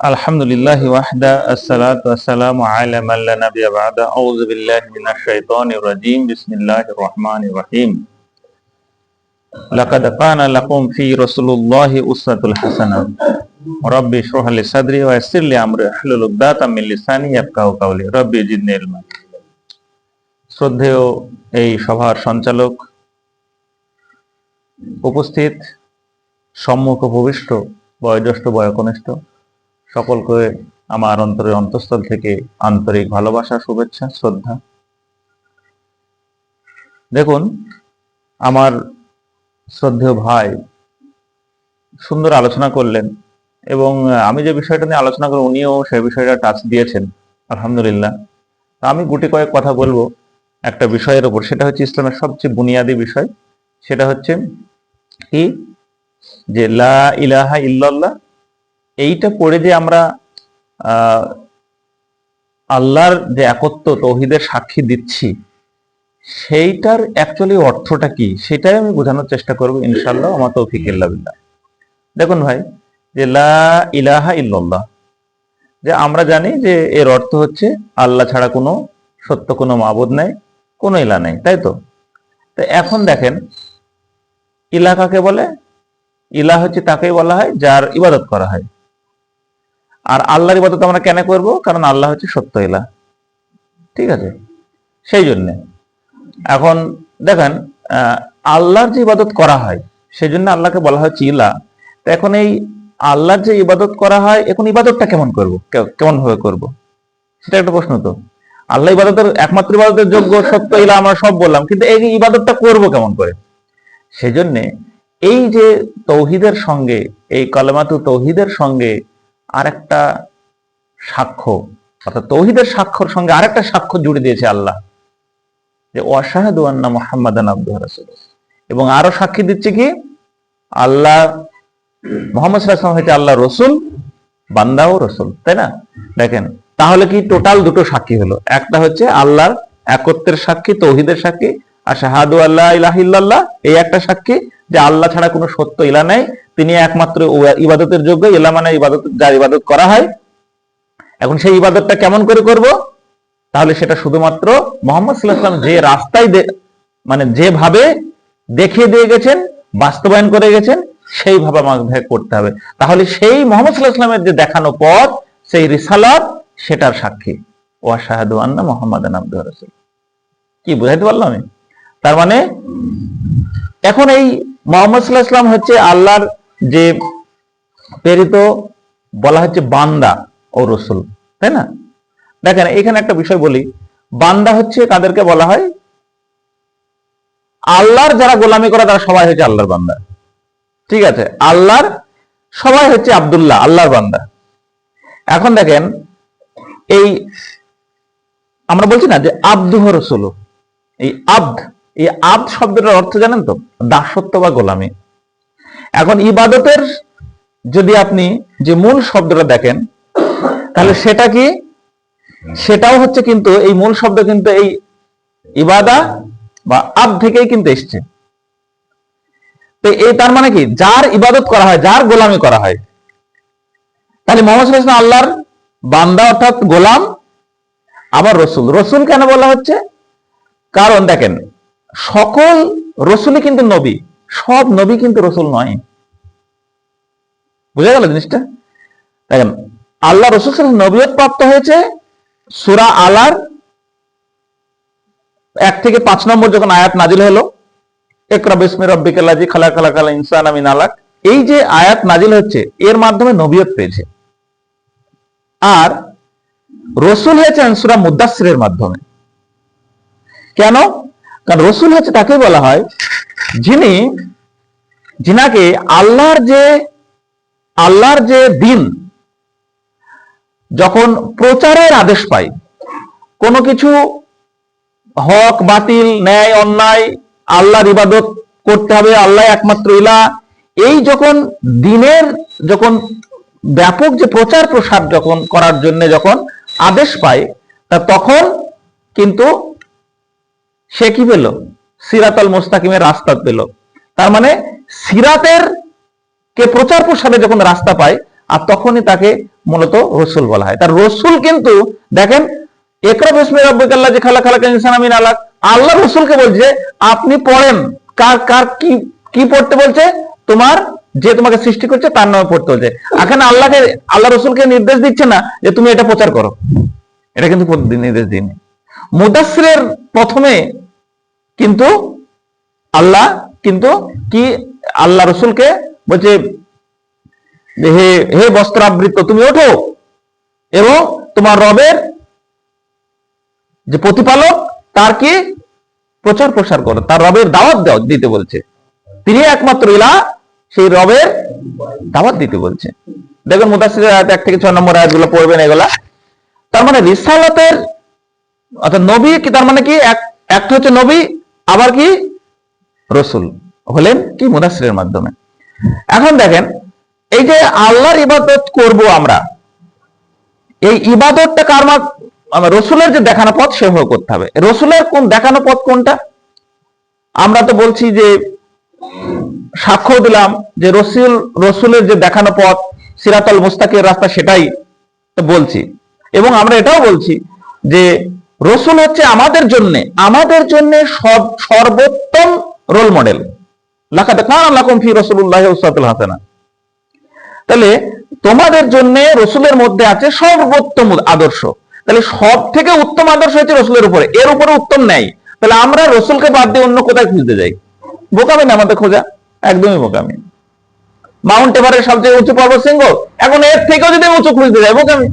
আলহামদুলিল্লাহি ওয়াহদা আসসালাতু ওয়াসসালামু আলা মান লা নাবিয়্যা বা'দা আউযু বিল্লাহি মিনাশ শাইতানির রাজীম বিসমিল্লাহির রহমানির রহিম লাকাদ কানা লাকুম ফি রাসূলিল্লাহি উসওয়াতুল হাসানাহ রাব্বি ইশরাহ লি সাদরি ওয়া ইয়াসসির লি আমরি ওয়াহলুল উকদাতাম মিন লিসানি ইয়াফকাহু কাওলি রাব্বি জিদনি ইলমা। শ্রদ্ধেয় এই সভার সঞ্চালক, উপস্থিত সম্মুখ উপবিষ্ট বয়োজ্যেষ্ঠ বয়োকনিষ্ঠ সকলকে আমার অন্তরের অন্তঃস্থল থেকে আন্তরিক ভালোবাসা, শুভেচ্ছা, শ্রদ্ধা। দেখুন, আমার শ্রদ্ধেয় ভাই সুন্দর আলোচনা করলেন এবং আমি যে বিষয়টা নিয়ে আলোচনা করব উনিও সেই বিষয়টা টাচ দিয়েছেন, আলহামদুলিল্লাহ। আমি গুটি কয়েক কথা বলবো একটা বিষয়ের উপর, সেটা হচ্ছে ইসলামের সবচেয়ে বুনিয়াদী বিষয়। সেটা হচ্ছে কি, যে লা ইলাহা ইল্লাল্লাহ, এইটা পড়ে যে আমরা আল্লাহর যে একত্ব তৌহিদের সাক্ষী দিচ্ছি, সেইটার অ্যাকচুয়ালি অর্থটা কি সেটাই আমি বোঝানোর চেষ্টা করব ইনশাআল্লাহ, আমার তৌফিক ইল্লা বিল্লাহ। দেখুন ভাই, যে লা ইলাহা ইল্লাল্লাহ, যে আমরা জানি যে এর অর্থ হচ্ছে আল্লাহ ছাড়া কোনো সত্য কোনো মাবুদ নাই, কোনো ইলা নাই, তাই তো? তো এখন দেখেন, ইলা কাকে বলে? ইলা হচ্ছে তাকেই বলা হয় যার ইবাদত করা হয়। আর আল্লাহর ইবাদত আমরা কেন করব? কারণ আল্লাহ হচ্ছে সত্য ইলা, ঠিক আছে? সেই জন্য এখন দেখেন, আল্লাহর যে ইবাদত করা হয় সেই জন্য আল্লাহকে বলা হচ্ছে ইলা। তো এখন এই আল্লাহর যে ইবাদত করা হয়, এখন ইবাদতটা কেমন করব, কেমন ভাবে করব, সেটা একটা প্রশ্ন। তো আল্লাহ ইবাদতের একমাত্র ইবাদতের যোগ্য সত্য ইলা আমরা সব বললাম, কিন্তু এই ইবাদতটা করব কেমন করে? সেই জন্য এই যে তৌহিদের সঙ্গে, এই কালেমাতু তৌহিদের সঙ্গে আরেকটা সাক্ষ্য, অর্থাৎ তৌহিদের সাক্ষ্যর সঙ্গে আরেকটা সাক্ষ্য জুড়ে দিয়েছে আল্লাহ, যে ওয়াশহাদু আন্না মুহাম্মাদান আবদুহু ওয়া রাসূলুহু। এবং আরো সাক্ষী দিচ্ছে কি, আল্লাহ মুহাম্মদ সাল্লাল্লাহু আলাইহি ওয়াসাল্লাম হচ্ছে আল্লাহ রসুল, বান্দাও রসুল, তাই না? দেখেন, তাহলে কি টোটাল দুটো সাক্ষী হলো। একটা হচ্ছে আল্লাহর একত্বের সাক্ষী, তৌহিদের সাক্ষী, আর শাহাদু আল্লাহ ইলাহা ইল্লাল্লাহ, এই একটা সাক্ষী যে আল্লাহ ছাড়া কোনো সত্য ইলা নাই, তিনি একমাত্র ইবাদতের যোগ্য। ইলা মানে ইবাদত, যার ইবাদত করা হয়। এখন সেই ইবাদতটা কেমন করে করব? তাহলে সেটা শুধুমাত্র মুহাম্মদ সাল্লাল্লাহু আলাইহি ওয়াসাল্লাম যে রাস্তায় মানে যেভাবে দেখিয়ে দিয়ে গেছেন, বাস্তবায়ন করে গেছেন, সেইভাবে আমাদের করতে হবে। তাহলে সেই মুহাম্মদ সাল্লাল্লাহু আলাইহি ওয়াসাল্লামের যে দেখানো পথ, সেই রিসালাত, সেটার সাক্ষী ওয়াশহাদু আন্না মুহাম্মাদান আবদুহু ওয়া রাসূলুহু। কি বুঝাইতে পারলাম আমি? তার মানে এখন এই মুহাম্মদ সাল্লাল্লাহু আলাইহি ওয়াসাল্লাম হচ্ছে আল্লাহর যে প্রেরিত, বলা হচ্ছে বান্দা ও রসুল, তাই না? দেখেন, এখানে একটা বিষয় বলি, বান্দা হচ্ছে কাদেরকে বলা হয়? আল্লাহর যারা গোলামি করে তারা সবাই হচ্ছে আল্লাহর বান্দা, ঠিক আছে? আল্লাহর সবাই হচ্ছে আব্দুল্লাহ, আল্লাহর বান্দা। এখন দেখেন, এই আমরা বলছি না যে আব্দুহু রাসূলু, এই আব্দ শব্দটার অর্থ জানেন তো? দাসত্ব বা গোলামি। এখন ইবাদতের যদি আপনি যে মূল শব্দটা দেখেন, তাহলে সেটা কি? সেটাও হচ্ছে কিন্তু এই মূল শব্দ কিন্তু এই ইবাদা বা আব থেকেই কিন্তু এসছে। তো এই তার মানে কি, যার ইবাদত করা হয়, যার গোলামি করা হয়। তাহলে মুহাম্মদ সাল্লাল্লাহু আলাইহি ওয়াসাল্লাম আল্লাহর বান্দা অর্থাৎ গোলাম, আবার রসুল। রসুল কেন বলা হচ্ছে? কারণ দেখেন, সকল রসুলই কিন্তু নবী, সব নবী কিন্তু রসুল নয়। বুঝা গেল জিনিসটা? দেখেন, আল্লাহ রসুল সাল্লাল্লাহু আলাইহি ওয়াসাল্লাম নবুয়ত প্রাপ্ত হয়েছে সূরা আলার 1 থেকে 5 নম্বর যখন আয়াত নাজিল হলো, ইকরা বিসমি রাব্বিকাল্লাযী খালাকাল ইনসানা মিন আলাক, এই যে আয়াত নাজিল হচ্ছে, এর মাধ্যমে নবুয়ত পেয়েছে। আর রসুল হয়েছেন সূরা মুদাসসিরের মাধ্যমে। কেন? কারণ রসুল হচ্ছে তাকে বলা হয় যিনাকে আল্লাহর যে দিন যখন প্রচারের আদেশ পায়, কোনো কিছু হক বাতিল, ন্যায় অন্যায়, আল্লাহর ইবাদত করতে হবে, আল্লাহ একমাত্র ইলা, এই যখন দিনের যখন ব্যাপক যে প্রচার প্রসার যখন করার জন্য যখন আদেশ পায়, তখন কিন্তু সে কি পেল? সিরাতাল মুস্তাকিমের রাস্তা পেল। তার মানে সিরাতের কে প্রচার প্রসারে যখন রাস্তা পায়, আর তখনই তাকে মূলত রসুল বলা হয়। তার রসুল কিন্তু দেখেন, ইকরা বিসমি রাব্বিকাল্লাযী খালাক, খালাকাল ইনসানা মিন আলাক, আল্লাহ রসুলকে বলছে আপনি পড়েন। কার কি পড়তে বলছে? তোমার যে তোমাকে সৃষ্টি করছে তার নামে পড়তে বলছে। এখানে আল্লাহ রসুলকে নির্দেশ দিচ্ছে না যে তুমি এটা প্রচার করো, এটা কিন্তু নির্দেশ দিনই। মুদাসসিরের প্রথমে কিন্তু আল্লাহ রসুলকে বলছে হে বস্ত্রাবৃত, তুমি ওঠো এবং তোমার রবের যে প্রতিপালক তার কি প্রচার প্রসার করো, তার রবের দাওয়াত দিতে বলছে। তিনি একমাত্র ইলাহ, সেই রবের দাওয়াত দিতে বলছে। দেখুন মুদাসসিরের আয়াত 1 থেকে 6 নম্বর আয়াতগুলো পড়বেন এগুলা। তার মানে রিসালাতের অর্থাৎ নবী কি, তার মানে কি একটা হচ্ছে নবী, আবার কি রসুল হলেন কি মুদাসসিরের মাধ্যমে। এখন দেখেন, এই যে আল্লাহর ইবাদত করব আমরা, এই ইবাদতটা কার রসুলের যে দেখানো পথ সেভাবে করতে হবে। রসুলের কোন দেখানো পথ কোনটা? আমরা তো বলছি যে সাক্ষ্য দিলাম যে রসুলের যে দেখানো পথ সিরাতাল মুস্তাকিমের রাস্তা, সেটাই তো বলছি। এবং আমরা এটাও বলছি যে রসুল হচ্ছে আমাদের জন্য সর্বোত্তম রোল মডেল। লাকাদ কানা লাকুম ফি রাসূলিল্লাহি উসওয়াতুন হাসানাহ। তাহলে তোমাদের জন্য রসুলের মধ্যে আছে সর্বোত্তম আদর্শ। তাহলে সব থেকে উত্তম আদর্শ হচ্ছে রসুলের উপরে, এর উপরে উত্তম নেই। তাহলে আমরা রসুলকে বাদ দিয়ে অন্য কোথায় খুঁজতে যাই? বোকামি না আমাদের খোঁজা, একদমই বোকামি। মাউন্ট এভারেস্ট সবচেয়ে উঁচু পর্বত শৃঙ্গ, এখন এর থেকেও যদি উঁচু খুঁজতে যাই, বোকামি।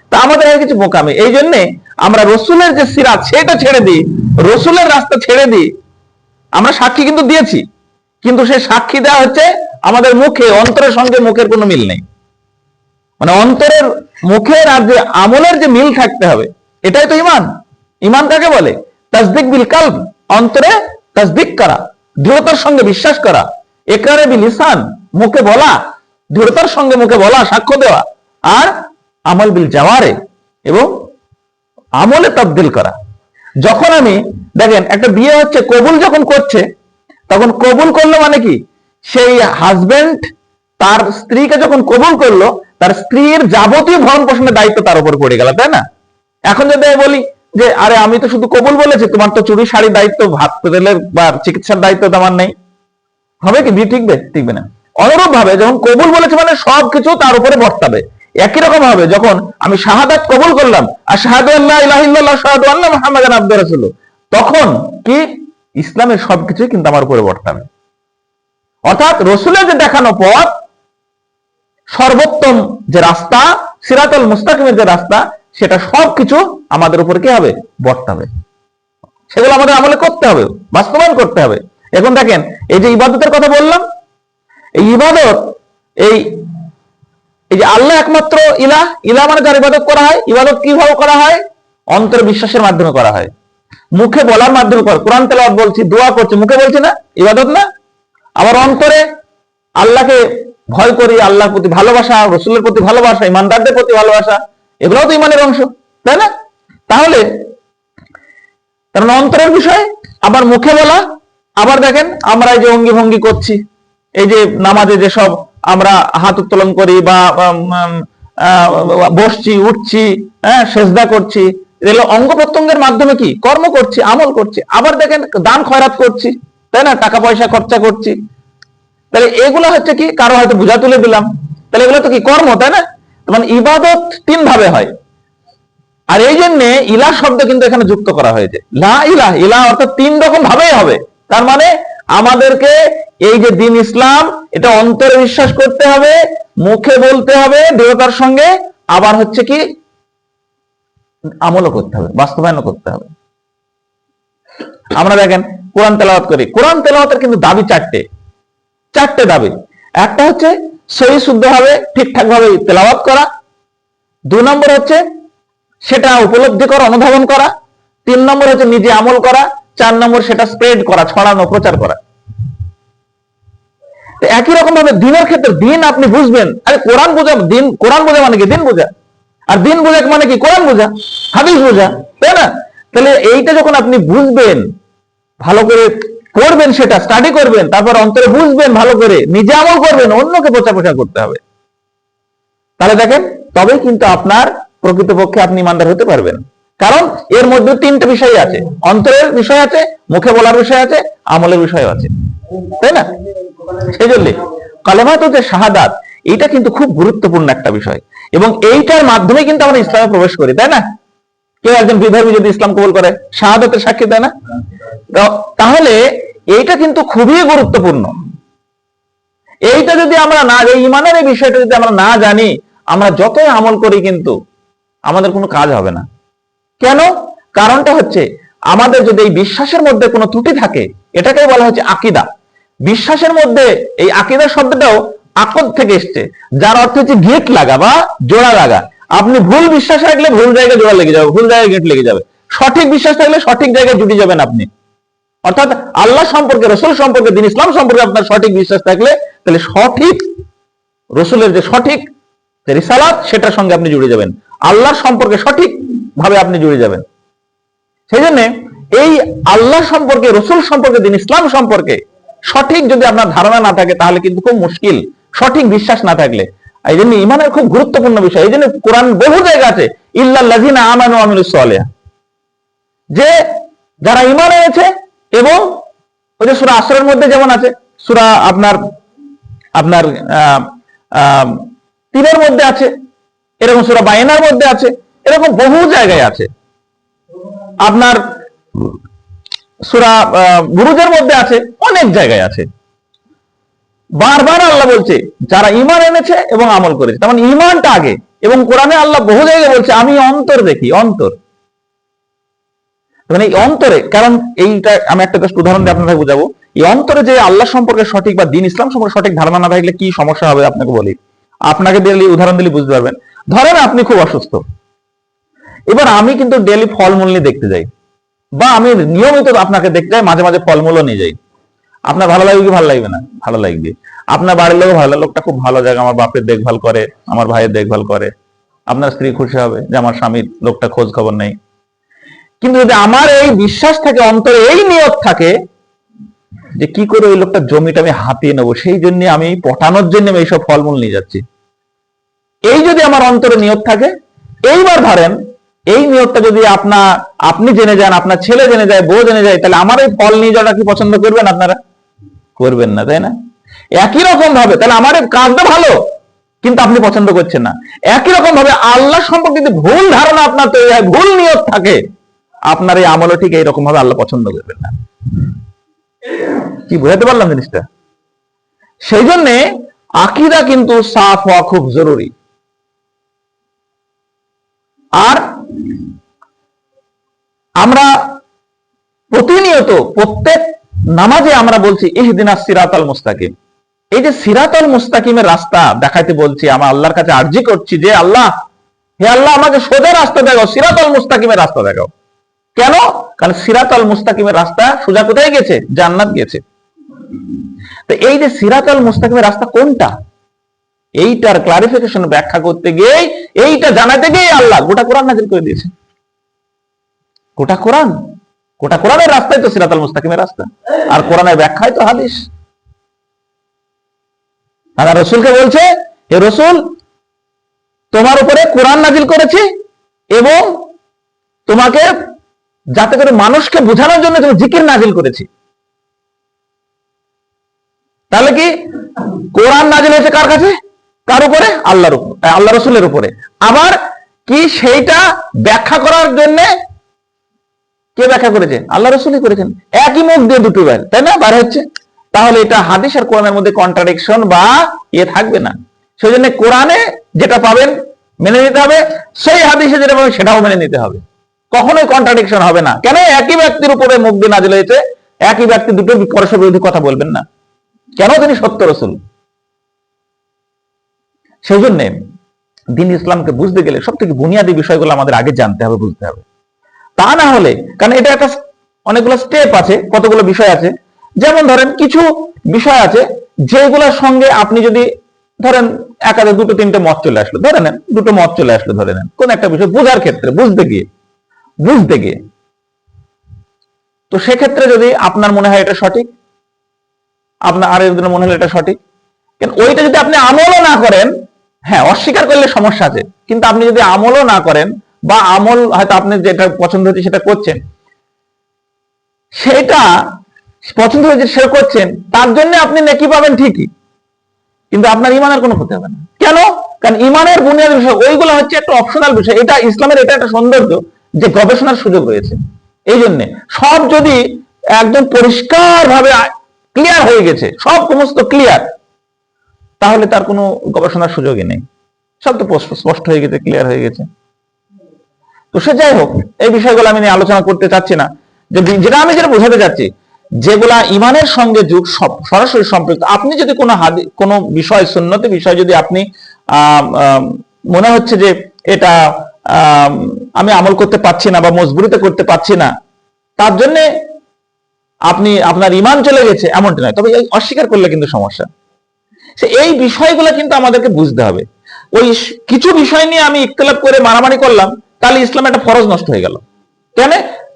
তা আমাদের আর কিছু বোকামি। এই জন্যে আমরা রসুলের যে সিরাত সেটা ছেড়ে দিই, রসুলের রাস্তা ছেড়ে দিই। আমরা সাক্ষী কিন্তু দিয়েছি, কিন্তু সেই সাক্ষী দেওয়া হচ্ছে আমাদের মুখে, অন্তরের সঙ্গে মুখের কোনো মিল নেই। মানে অন্তরের মুখের আর যে আমলের যে মিল থাকতে হবে, এটাই তো ইমান। ইমান কাকে বলে? তাসদিক বিল কলব, অন্তরে তাসদিক করা, দৃঢ়তার সঙ্গে বিশ্বাস করা। ইকরারে বিল লিসান, মুখে বলা, দৃঢ়তার সঙ্গে মুখে বলা, সাক্ষ্য দেওয়া। আর আমল বিল জাওয়ারে, এবং আমলে তাবদীল করা। যখন আমি দেখেন একটা বিয়ে হচ্ছে, কবুল যখন করছে, তখন কবুল করলো মানে কি, সেই হাজবেন্ড তার স্ত্রীকে যখন কবুল করলো, তার স্ত্রীর যাবতীয় ভরণ পোষণের দায়িত্ব তার উপর পড়ে গেল, তাই না? এখন যদি বলি যে আরে আমি তো শুধু কবুল বলেছি, তোমার তো চুরি শাড়ির দায়িত্ব, ভাত তেলের বা চিকিৎসার দায়িত্ব তো আমার নেই, হবে কি? বিয়ে টিকবে না। অনুরূপ ভাবে যখন কবুল বলেছে মানে সবকিছু তার উপরে বর্তাবে। একই রকম ভাবে যখন আমি শাহাদাত কবুল করলাম, আশহাদু আল্লা ইলাহা ইল্লাল্লাহ আশহাদু আন্না মুহাম্মাদান আবদুহু ওয়া রাসূলুহু, তখন কি ইসলামের সবকিছু কিন্তু আমার উপরে বর্তাবে। অর্থাৎ রসুলের যে দেখানো পথ, সর্বোত্তম যে রাস্তা, সিরাতুল মুস্তাকিমের যে রাস্তা, সেটা সবকিছু আমাদের উপর কি হবে? বর্তাবে। সেগুলো আমাদের আমলে করতে হবে, বাস্তবায়ন করতে হবে। এখন দেখেন, এই যে ইবাদতের কথা বললাম, এই ইবাদত এই যে আল্লাহ একমাত্র ইলাহ মানে যার ইবাদত করা হয়, ইবাদত কিভাবে করা হয়? অন্তরে বিশ্বাসের মাধ্যমে করা হয়, মুখে বলার মাধ্যমে করা। কোরআন তেলাওয়াত বলছি, দোয়া করছি, মুখে বলছি না, ইবাদত না? আবার অন্তরে আল্লাহকে ভয় করি, আল্লাহর প্রতি ভালোবাসা, রসুলের প্রতি ভালোবাসা, ইমানদারদের প্রতি ভালোবাসা, এগুলোও তো ইমানের অংশ, তাই না? তাহলে কারণ অন্তরের বিষয়, আবার মুখে বলা। আবার দেখেন আমরা এই যে অঙ্গি ভঙ্গি করছি, এই যে নামাজে যেসব আমরা হাত উত্তোলন করি বা বসছি, উঠছি, সেজদা করছি, এগুলো অঙ্গ প্রত্যঙ্গের মাধ্যমে কি কর্ম করছি, আমল করছি। আবার দেখেন দান খয়রাত করছি, তাই না? টাকা পয়সা খরচা করছি। তাহলে এগুলো হচ্ছে কি, কারো হয়তো বোঝা তুলে দিলাম, তাহলে এগুলো তো কি কর্ম, তাই না? মানে ইবাদত 3 ভাবে হয়। আর এই জন্য ইলাহ শব্দ কিন্তু এখানে যুক্ত করা হয়েছে। লা ইলাহ অর্থাৎ 3 রকম ভাবেই হবে। তার মানে আমাদেরকে এই যে দ্বীন ইসলাম, এটা অন্তরে বিশ্বাস করতে হবে, মুখে বলতে হবে দৃঢ়তার সঙ্গে, আবার হচ্ছে কি আমলও করতে হবে, বাস্তবায়নও করতে হবে। আমরা দেখেন কোরআন তেলাওয়াত করি, কোরআন তেলাওয়াতের কিন্তু দাবি চারটে দাবি। একটা হচ্ছে সহি শুদ্ধ ভাবে ঠিকঠাক ভাবে তেলাওয়াত করা, 2 নম্বর হচ্ছে সেটা উপলব্ধি করা, অনুধাবন করা, 3 নম্বর হচ্ছে নিজে আমল করা, 4 নম্বর সেটা স্প্রেড করা, ছড়ানো, প্রচার করা। একই রকম ভাবে দিনের ক্ষেত্রে দিন আপনি বুঝবেন, আরে কোরআন বোঝা, দিন কোরআন বোঝা মানে কি? দিন বোঝা। আর দিন বোঝা মানে কি? কোরআন বোঝা, হাদিস বোঝা, তাই না? তাহলে এইটা যখন আপনি বুঝবেন, ভালো করে পড়বেন, সেটা স্টাডি করবেন, তারপর অন্তরে বুঝবেন ভালো করে, নিজে আমল করবেন, অন্যকে প্রচার প্রসার করতে হবে। তাহলে দেখেন, তবেই কিন্তু আপনার প্রকৃতপক্ষে আপনি ইমানদার হতে পারবেন। কারণ এর মধ্যে তিনটা বিষয় আছে, অন্তরের বিষয় আছে, মুখে বলার বিষয় আছে, আমলের বিষয় আছে, তাই না? সেই জন্য কালেমাতুল শাহাদাত এইটা কিন্তু খুব গুরুত্বপূর্ণ একটা বিষয়, এবং এইটার মাধ্যমে কিন্তু আমরা ইসলামে প্রবেশ করি, তাই না? কেউ একজন বিধর্মী যদি ইসলাম কবুল করে, শাহাদাতের সাক্ষী দেয় না? তাহলে এইটা কিন্তু খুবই গুরুত্বপূর্ণ। এইটা যদি আমরা না, এই ইমানের এই বিষয়টা যদি আমরা না জানি, আমরা যতই আমল করি কিন্তু আমাদের কোনো কাজ হবে না। কেন? কারণটা হচ্ছে আমাদের যদি এই বিশ্বাসের মধ্যে কোনো ত্রুটি থাকে, এটাকেই বলা হচ্ছে আকীদা। বিশ্বাসের মধ্যে এই আকীদা শব্দটাও আকদ থেকে এসছে, যার অর্থ হচ্ছে গেট লাগা বা জোড়া লাগা। আপনি ভুল বিশ্বাস রাখলে ভুল জায়গায় জোড়া লেগে যাবে, ভুল জায়গায় গেট লেগে যাবে। সঠিক বিশ্বাস থাকলে সঠিক জায়গায় জুড়ে যাবেন আপনি। অর্থাৎ আল্লাহ সম্পর্কে, রসুল সম্পর্কে, দ্বীন ইসলাম সম্পর্কে আপনার সঠিক বিশ্বাস থাকলে, তাহলে সঠিক রসুলের যে সঠিক যে রিসালাত, সেটার সঙ্গে আপনি জুড়ে যাবেন, আল্লাহর সম্পর্কে সঠিক ভাবে আপনি জুড়ে যাবেন। সেই জন্য এই আল্লাহ সম্পর্কে, রসুল সম্পর্কে, দ্বীন ইসলাম সম্পর্কে সঠিক যদি আপনার ধারণা না থাকে, তাহলে কিন্তু খুব মুশকিল, সঠিক বিশ্বাস না থাকলে। এই জন্য ইমানের খুব গুরুত্বপূর্ণ বিষয়। এই জন্য কোরআন বহু জায়গা আছে ইল্লাল্লাযিনা আমানু ওয়া আমিলুস সালিহাত, যে যারা ঈমান এনেছে, এবং ওই যে সূরা আসরের মধ্যে যেমন আছে, সূরা আপনার 3 মধ্যে আছে, এরকম সূরা বাইনার মধ্যে আছে, এরকম বহু জায়গায় আছে। আপনার সূরা বুরুজের মধ্যে আছে, অনেক জায়গায় আছে। বারবার আল্লাহ বলছে যারা ঈমান এনেছে এবং আমল করেছে, তেমন ঈমানটা আগে। এবং কোরআনে আল্লাহ বহু জায়গায় বলছে আমি অন্তর দেখি, অন্তর। মানে এই অন্তরে, কারণ এইটা আমি একটা জাস্ট উদাহরণ দিয়ে আপনাদের বুঝাবো। এই অন্তরে যে আল্লাহ সম্পর্কে সঠিক বা দ্বীন ইসলাম সম্পর্কে সঠিক ধারণা না থাকলে কি সমস্যা হবে আপনাকে বলি। আপনাকে দিলে উদাহরণ দিলে বুঝতে পারবেন। ধরেন আপনি খুব অসুস্থ, এবার আমি কিন্তু ডেইলি ফলমূল নিয়ে দেখতে যাই, বা আমি নিয়মিত আপনাকে দেখতে যাই, মাঝে মাঝে ফলমূলও নিয়ে যাই। আপনার ভালো লাগবে কি ভালো লাগবে না? ভালো লাগবে। আপনার বাড়ির লোক ভালো, লোকটা খুব ভালো জায়গা, আমার বাপের দেখভাল করে, আমার ভাইয়ের দেখভাল করে। আপনার স্ত্রী খুশি হবে যে আমার স্বামীর লোকটা খোঁজ খবর নেই। কিন্তু যদি আমার এই বিশ্বাস থাকে, অন্তরে এই নিয়ত থাকে যে কি করে ওই লোকটা জমিটা আমি হাতিয়ে নেবো, সেই জন্য আমি পটানোর জন্য আমি এইসব ফলমূল নিয়ে যাচ্ছি, এই যদি আমার অন্তরে নিয়ত থাকে, এইবার ধরেন এই নিয়তটা যদি আপনি জেনে যান, আপনার ছেলে জেনে যায়, বউ জেনে যায়, তাহলে আমার এই ফল নিয়ে যাওয়াটা কি পছন্দ করবেন? আপনারা করবেন না, তাই না? একই রকম ভাবে তাহলে আমার কাজটা ভালো, কিন্তু আপনি পছন্দ করছেন না। একই রকম ভাবে আল্লাহ সম্পর্কে যদি ভুল ধারণা আপনার তৈরি হয়, ভুল নিয়ত থাকে, আপনার এই আমলও ঠিক এইরকম ভাবে আল্লাহ পছন্দ করবেন না। কি বুঝাতে পারলাম জিনিসটা? সেই জন্য আকীদা কিন্তু সাফ হওয়া খুব জরুরি। আর আমরা প্রতিনিয়ত প্রত্যেক নামাজে আমরা বলছি ইহদিনাস সিরাতাল মুস্তাকিম। এই যে সিরাতাল মুস্তাকিমের রাস্তা দেখাইতে বলছি, আমরা আল্লাহর কাছে আরজি করছি যে আল্লাহ, হে আল্লাহ, আমাকে সোজা রাস্তা দেখাও, সিরাতাল মুস্তাকিমের রাস্তা দেখাও। কেন? কারণ সিরাতাল মুস্তাকিমের রাস্তা সোজা কোথায় গেছে? জান্নাত গেছে। তো এই যে সিরাতাল মুস্তাকিমের রাস্তা কোনটা, এইটার ক্লারিফিকেশন ব্যাখ্যা করতে গিয়ে, এইটা জানাতে গিয়ে আল্লাহ গোটা কোরআন নাযিল করে দিয়েছে। গোটা কোরআনের রাস্তাই তো সিরাতাল মুস্তাকিমের রাস্তা, আর কোরআনের ব্যাখ্যাই তো হাদিস। আর রসুলকে বলছে, হে রসুল, তোমার উপরে কোরআন নাযিল করেছি, এবং তোমাকে যাতে করে মানুষকে বোঝানোর জন্য তুমি জিকির নাযিল করেছি। তাহলে কি কোরআন নাযিল হয়েছে কার কাছে? কার উপরে? আল্লাহর উপরে, আল্লাহ রসুলের উপরে। আবার কি সেইটা ব্যাখ্যা করার জন্য কে ব্যাখ্যা করেছে? আল্লাহ রসুলই করেছেন। একই মুখ দিয়ে দুটো বার, তাই না, বার হচ্ছে। তাহলে এটা হাদিস আর কোরআনের মধ্যে কন্ট্রাডিকশন বা থাকবে না। সেই জন্য কোরআনে যেটা পাবেন মেনে নিতে হবে, সেই হাদিসে যেটা পাবেন সেটাও মেনে নিতে হবে। কখনোই কন্ট্রাডিকশন হবে না। কেন? একই ব্যক্তির উপরে মুখ দিয়ে নাযিল হয়েছে, একই ব্যক্তি দুটো পরস্পর বিরোধী কথা বলবেন না। কেন? তিনি সত্য রসুল। সেই জন্য দ্বীন ইসলামকে বুঝতে গেলে সব থেকে বুনিয়াদী বিষয়গুলো আমাদের আগে জানতে হবে, বুঝতে হবে। তা না হলে, কারণ এটা একটা অনেকগুলো স্টেপ আছে, কতগুলো বিষয় আছে। যেমন ধরেন কিছু বিষয় আছে যেগুলোর সঙ্গে আপনি যদি ধরেন একাধে দুটো তিনটে মত চলে আসলো, ধরে নেন দুটো মত চলে আসলো, ধরে নেন কোন একটা বিষয় বোঝার ক্ষেত্রে, বুঝতে গিয়ে তো সেক্ষেত্রে যদি আপনার মনে হয় এটা সঠিক, আপনার আরেকজনের মনে হলো এটা সঠিক, ওইটা যদি আপনি আমলও না করেন, হ্যাঁ, অস্বীকার করলে সমস্যা আছে, কিন্তু আপনি যদি আমলও না করেন, বা আমল হয়তো আপনি যেটা পছন্দ হচ্ছে সেটা করছেন, সেটা পছন্দ হয়েছে সেটা করছেন, তার জন্য আপনি নেকি পাবেন ঠিকই, কিন্তু আপনার ইমানের কোনো ক্ষতি হবে না। কেন? কারণ ইমানের বুনিয়াদী বিষয় ওইগুলো হচ্ছে একটা অপশনাল বিষয়। এটা ইসলামের এটা একটা সৌন্দর্য যে গবেষণার সুযোগ রয়েছে। এই জন্য সব যদি একদম পরিষ্কার ভাবে ক্লিয়ার হয়ে গেছে, সব সমস্ত ক্লিয়ার, তাহলে তার কোনো গবেষণার সুযোগই নেই। সব তো স্পষ্ট হয়ে গেছে, ক্লিয়ার হয়ে গেছে। তো সে যাই হোক, এই বিষয়গুলো আমি নিয়ে আলোচনা করতে চাচ্ছি না। যেটা আমি বোঝাতে চাচ্ছি, যেগুলা ইমানের সঙ্গে যুগ সরাসরি সম্পৃক্ত, আপনি যদি কোনো বিষয়, সুন্নতি বিষয় যদি আপনি মনে হচ্ছে যে এটা আমি আমল করতে পারছি না বা মজবুরিতে করতে পারছি না, তার জন্য আপনি আপনার ইমান চলে গেছে এমনটা নয়, তবে অস্বীকার করলে কিন্তু সমস্যা। এই বিষয়গুলো কিন্তু আমাদেরকে বুঝতে হবে। ওই কিছু বিষয় নিয়ে আমি ইখতিলাফ করে মারামারি করলাম, তাহলে ইসলামে একটা ফরজ নষ্ট হয়ে গেল। কেন?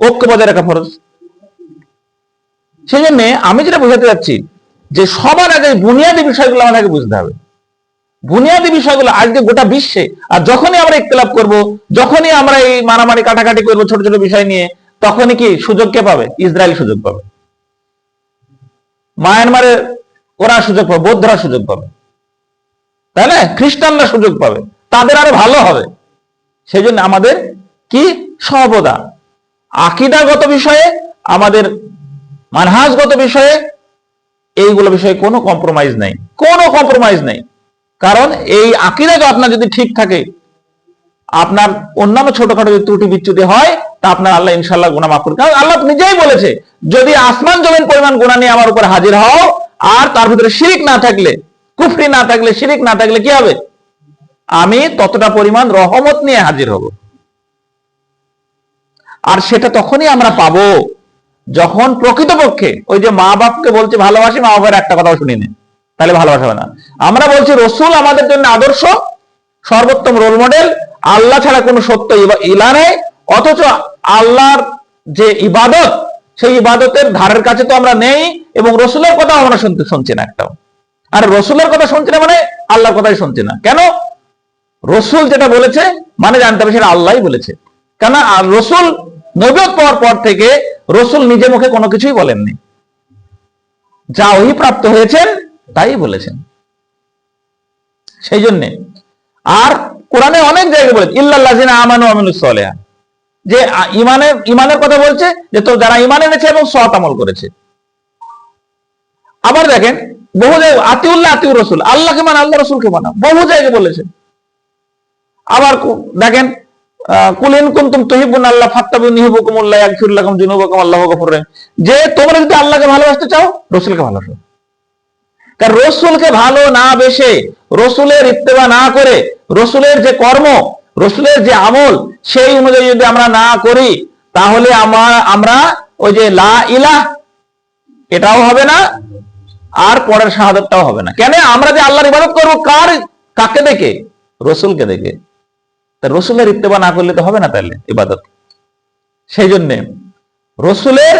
ঐক্য বজায় রাখা ফরজ। সেই জন্য আমি যেটা বোঝাতে যাচ্ছি, যে সবার আগে বুনিয়াদী বিষয়গুলো আমাদেরকে বুঝতে হবে। বুনিয়াদী বিষয়গুলো আজকে গোটা বিশ্বে, আর যখনই আমরা ইখতিলাফ করব, যখনই আমরা এই মারামারি কাটাকাটি করব ছোট ছোট বিষয় নিয়ে, তখনই কি সুযোগ কে পাবে? ইসরায়েল সুযোগ পাবে, মায়ানমারে ওরা সুযোগ পাবে, বৌদ্ধরা সুযোগ পাবে, তাই না? খ্রিস্টানরা সুযোগ পাবে, তাদের আরো ভালো হবে। সেই জন্য আমাদের কি সর্বদা আকীদাগত বিষয়ে, আমাদের মানহাজগত বিষয়ে, এইগুলো বিষয়ে কোনো কম্প্রোমাইজ নাই, কোনো কম্প্রোমাইজ নাই। কারণ এই আকীদা আপনার যদি ঠিক থাকে, আপনার অন্যান্য ছোটখাটো যদি ত্রুটি বিচ্যুতি হয়, তা আপনার আল্লাহ ইনশাআল্লাহ গুনাহ মাফ করবে। কারণ আল্লাহ নিজেই বলেছে, যদি আসমান জমিন পরিমাণ গুনাহ নিয়ে আমার উপর হাজির হও, আর তার ভিতরে শিরিক না থাকলে, কুফরি না থাকলে, শিরিক না থাকলে কি হবে? আমি ততটা পরিমাণ রহমত নিয়ে হাজির হব। আর সেটা তখনই আমরা পাবো যখন প্রকৃতপক্ষে ওই যে মা বাপকে বলছে ভালোবাসি, মা বাবার একটা কথাও শুনি না, তাহলে ভালোবাসা হবে না। আমরা বলছি রসুল আমাদের জন্য আদর্শ, সর্বোত্তম রোল মডেল, আল্লাহ ছাড়া কোনো সত্য ইলা নেই, অথচ আল্লাহর যে ইবাদত, সেই ইবাদতের ধারের কাছে তো আমরা নেই, এবং রসুলের কথা আমরা শুনছি না একটাও। আর রসুলের কথা শুনছি না মানে আল্লাহর কথাই শুনছি না। কেন? রসুল যেটা বলেছে মানে জানতে হবে সেটা আল্লাহই বলেছে। কেন? রসুল নবুয়ত পাওয়ার পর থেকে রসুল নিজে মুখে কোনো কিছুই বলেননি, যা ওহী প্রাপ্ত হয়েছেন তাই বলেছেন। সেই জন্য আর কোরআনে অনেক জায়গায় বলেছে ইল্লাল্লাযিনা আমানু ওয়া আমিলুস সলিহাত, যে ইমানের কথা বলছে, যে তো যারা ঈমান এনেছে এবং সৎ আমল করেছে। আবার দেখেন বহু জায়গায় আতিউল্লাহ আতিউর রাসূল, আল্লাহকে মানা, আল্লাহ রাসূলকে মানা, বহু জায়গায় বলেছে। আবার দেখেন কুল ইন কুনতুম তুহিব্বুনাল্লাহ ফাত্তাবিউনি ইউহিব্বুকুমুল্লাহ ইয়াগফির লাকুম যুনুবাকুম আল্লাহু গফুরুর রহিম, যে তোমরা যদি আল্লাহকে ভালোবাসতে চাও রাসূলকে ভালোবাসো। কারণ রসুলকে ভালো না বেশে, রসুলের ইত্তেবা না করে, রসুলের যে কর্ম, রসুলের যে আমল, সেই অনুযায়ী যদি আমরা না করি, তাহলে আমরা ওই যে লা ইলাহ এটাও হবে না, আর পরের শাহাদাতটাও হবে না। কেন? আমরা যে আল্লাহর ইবাদত করবো কাকে দেখে? রসুলকে দেখে। তা রসুলের ইত্তেবা না করলে তো হবে না তাহলে ইবাদত। সেই জন্য রসুলের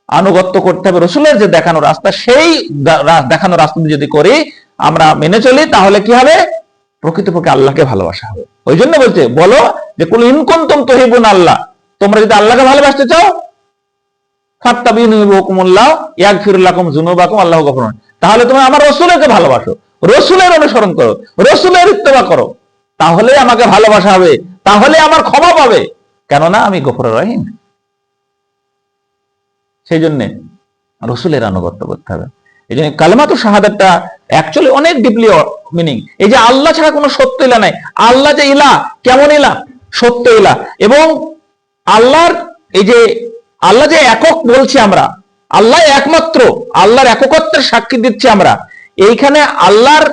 আনুগত্য করতে হবে, রসুলের যে দেখানো রাস্তা, সেই দেখানো রাস্তা যদি করি, আমরা মেনে চলি, তাহলে কি হবে? প্রকৃতপক্ষে আল্লাহকে ভালোবাসা হবে। ওই জন্য বলছে, বলো যে কুল ইন কুনতুম তুহিব্বুনা আল্লাহ, তোমরা যদি আল্লাহকে ভালোবাসতে চাও, ফাত্তাবিউনি ইউহিব্বুকুমুল্লাহ ইয়াগফির লাকুম যুনুবাকুম আল্লাহু গফুরুর রহিম, তাহলে তোমরা আমার রসুলকে ভালোবাসো, রসুলের অনুসরণ করো, রসুলের ইত্তেবা করো, তাহলে আমাকে ভালোবাসা হবে, তাহলে আমার ক্ষমা পাবে, কেননা আমি গফুরুর রহিম। সেই জন্য রসুলের আনুগত্য করতে হবে। এই জন্য কালেমাতু শাহাদাতটা অ্যাকচুয়ালি অনেক ডিপলি মিনিং। এই যে আল্লাহ ছাড়া কোনো সত্য ইলা নাই, আল্লাহ যে ইলা, কেমন ইলা? সত্য ইলা। এবং আল্লাহর এই যে আল্লাহ যে একক বলছি আমরা, আল্লাহ একমাত্র, আল্লাহর এককত্বের সাক্ষী দিচ্ছি আমরা। এইখানে আল্লাহর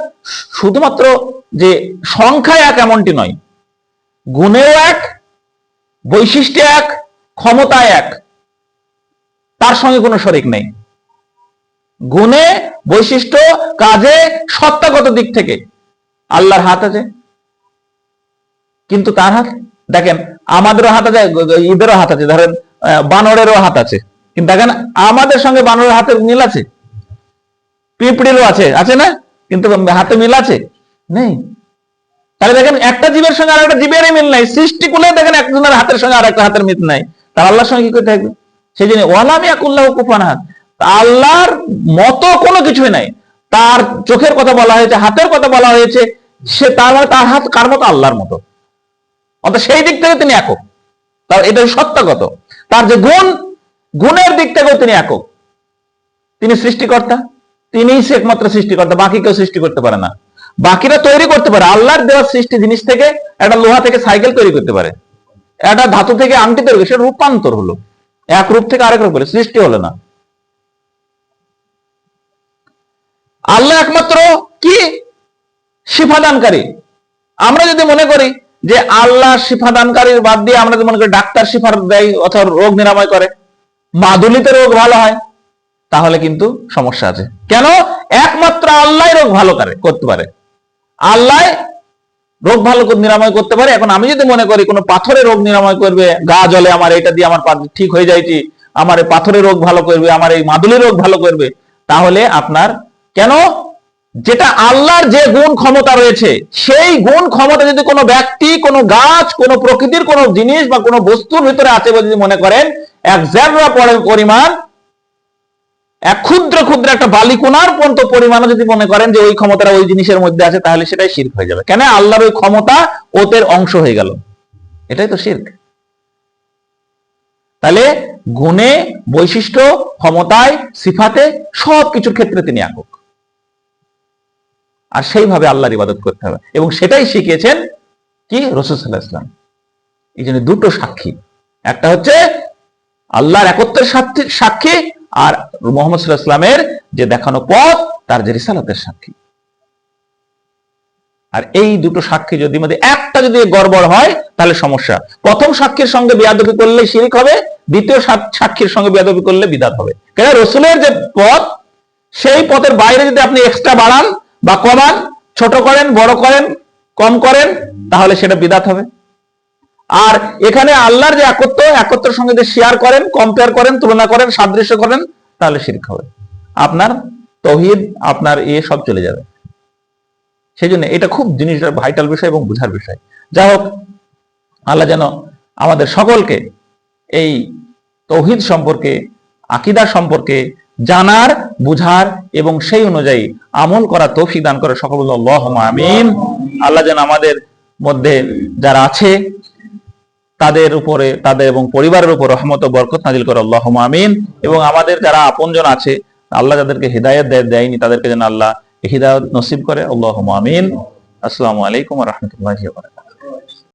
শুধুমাত্র যে সংখ্যায় এক এমনটি নয়, গুণেও এক, বৈশিষ্ট্য এক, ক্ষমতা এক, তার সঙ্গে কোনো শরিক নেই। গুণে, বৈশিষ্ট্য, কাজে, সত্তাগত দিক থেকে আল্লাহর হাত আছে, কিন্তু তার হাত দেখেন, আমাদেরও হাত আছে, ঈদেরও হাত আছে, ধরেন বানরেরও হাত আছে, কিন্তু দেখেন আমাদের সঙ্গে বানরের হাতের মিল আছে, পিঁপড়িরও আছে, আছে না? কিন্তু হাতে মিল আছে? নেই। তাহলে দেখেন একটা জীবের সঙ্গে আর একটা জীবের মিল নাই, সৃষ্টি করলে দেখেন একজনের হাতের সঙ্গে আর একটা হাতের মিল নাই, তার আল্লাহর সঙ্গে কি করে থাকবে? সেই জন্য ওয়ালাম ইয়াকুল্লাহু কুফুয়ান আহাদ, আল্লাহর মতো কোনো কিছুই নাই। তার চোখের কথা বলা হয়েছে, হাতের কথা বলা হয়েছে, সে তার হাত কার মতো? আল্লাহর মতো। অর্থাৎ সেই দিক থেকে তিনি একক, তার এটা সত্যগত। তার যে গুণের দিক থেকেও তিনি একক। তিনি সৃষ্টিকর্তা, তিনিই একমাত্র সৃষ্টিকর্তা, বাকি কেউ সৃষ্টি করতে পারে না। বাকিরা তৈরি করতে পারে, আল্লাহর দেওয়া সৃষ্টি জিনিস থেকে একটা লোহা থেকে সাইকেল তৈরি করতে পারে, একটা ধাতু থেকে আংটি তৈরি করে, সেটা রূপান্তর হলো, এক রূপ থেকে আরেক রূপ হলো, সৃষ্টি হলো না। আল্লাহ একমাত্র কি শিফাদানকারী। আমরা যদি মনে করি যে আল্লাহ শিফাদানকারীর বাদ দিয়ে আমরা যদি মনে করি ডাক্তার শিফার দেয় অথবা রোগ নিরাময় করে, মাদুলিতে রোগ ভালো হয়, তাহলে কিন্তু সমস্যা আছে। কেন? একমাত্র আল্লাহ রোগ ভালো করতে পারে, আল্লাহ রোগ ভালো নিরাময় করতে পারে। এখন আমি যদি মনে করি কোনো পাথরে রোগ নিরাময় করবে, গা জ্বলে আমার, এটা দিয়ে আমার ঠিক হয়ে যাইছি, আমার এই পাথরের রোগ ভালো করবে, আমার এই মাদুলি রোগ ভালো করবে, তাহলে আপনার কেন? যেটা আল্লাহর যে গুণ ক্ষমতা রয়েছে, সেই গুণ ক্ষমতা যদি কোনো ব্যক্তি, কোনো গাছ, কোনো প্রকৃতির কোনো জিনিস বা কোনো বস্তুর ভিতরে আছে বলে যদি মনে করেন, এক জাররা পরিমাণ, এক ক্ষুদ্র ক্ষুদ্র একটা বালিকোনার পর্যন্ত পরিমাণও যদি মনে করেন যে ওই ক্ষমতাটা ওই জিনিসের মধ্যে আছে, তাহলে সেটাই শিরক হয়ে যাবে। কেন? আল্লাহর ওই ক্ষমতা ওদের অংশ হয়ে গেল, এটাই তো শিরক। তাহলে গুণে, বৈশিষ্ট্য, ক্ষমতায়, সিফাতে, সবকিছুর ক্ষেত্রে তিনি একক। আর সেইভাবে আল্লাহর ইবাদত করতে হবে, এবং সেটাই শিখিয়েছেন কি? রাসূল সাল্লাল্লাহু আলাইহি ওয়াসাল্লাম। এই জন্য দুটো সাক্ষী, একটা হচ্ছে আল্লাহর একত্বের সাক্ষী, আর মুহাম্মদ সাল্লাল্লাহু আলাইহি ওয়াসাল্লামের যে দেখানো পথ, তার যে রিসালাতের সাক্ষী। আর এই দুটো সাক্ষী যদি মধ্যে একটা যদি গড়বড় হয়, তাহলে সমস্যা। প্রথম সাক্ষীর সঙ্গে বেয়াদবি করলে শিরক হবে, দ্বিতীয় সাক্ষীর সঙ্গে বেয়াদবি করলে বিদআত হবে। কেন? রাসূলের যে পথ, সেই পথের বাইরে যদি আপনি এক্সট্রা বাড়ান বা কমান, ছোট করেন, বড় করেন, কম করেন, তাহলে সেটা বিদআত হবে। আর এখানে আল্লাহর যে একত্রের সঙ্গে যে শেয়ার করেন, কম্পেয়ার করেন, তুলনা করেন, সাদৃশ্য করেন, তাহলে শিরক হবে। আপনার তাওহীদ, আপনার সব চলে যাবে। সেই জন্য এটা খুব জিনিসটা ভাইটাল বিষয় এবং বোঝার বিষয়। যাই হোক, আল্লাহ যেন আমাদের সকলকে এই তাওহীদ সম্পর্কে, আকীদা সম্পর্কে জানার, বুঝার এবং সেই অনুযায়ী আমল করার তৌফিক দান করে। সকল বলুন আল্লাহুম্মা আমিন। আল্লাহ যেন আমাদের মধ্যে যারা আছে তাদের উপরে, তাদের এবং পরিবারের উপর রহমত ও বরকত নাজিল করে, আল্লাহুম্মা আমিন। এবং আমাদের যারা আপনজন আছে, আল্লাহ যাদেরকে হিদায়াত দেয়নি, তাদেরকে যেন আল্লাহ হিদায়াত নসিব করে, আল্লাহুম্মা আমিন। আসসালামু আলাইকুম ওয়া রাহমাতুল্লাহি ওয়া বারাকাতুহু।